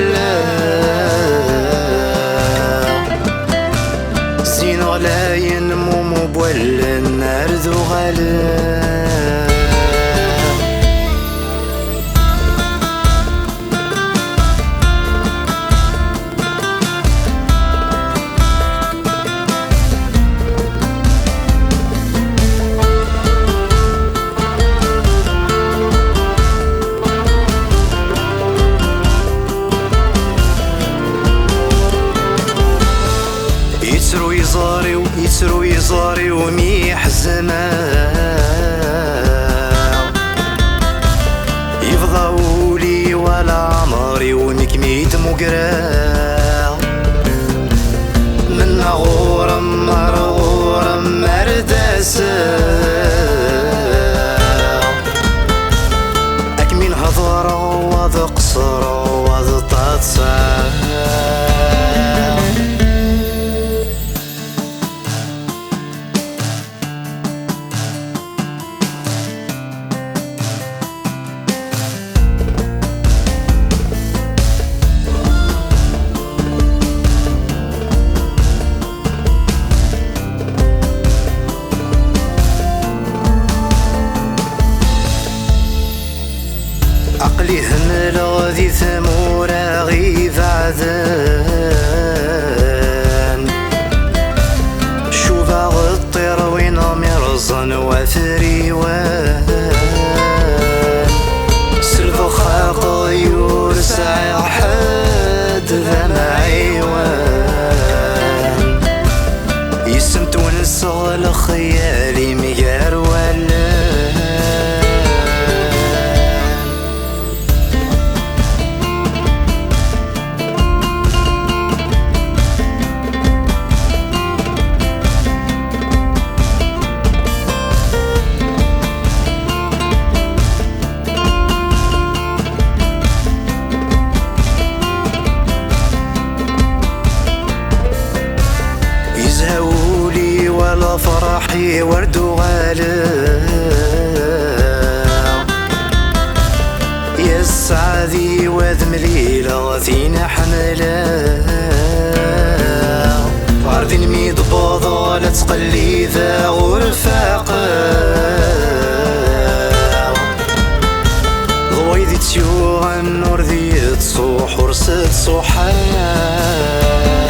غلا زين غلا ينمو مبولا نردو غلا يسرو يزاري وميح الزمان يفضى ولي ولا عمري ومكميت مقرا من غورم غورم مرداسا أكمل هضرة وذ قصرة وذ تتصا عقلي هملا ذي ثمورة غيث عذان شوفا غطير وين مرزن وثريوان سلف خاق يورسع حد ذا معيوان يسمت ونسغل خيالي ميار ولا يزهولي ولا فرحي ورد وغلا يا السعادي وذ مليلة ثينا حملا وعرض ميد بوضة لا تقلي ذا غرفاقا ضويدي تيوغ النور ذي تصوح ورسد صحان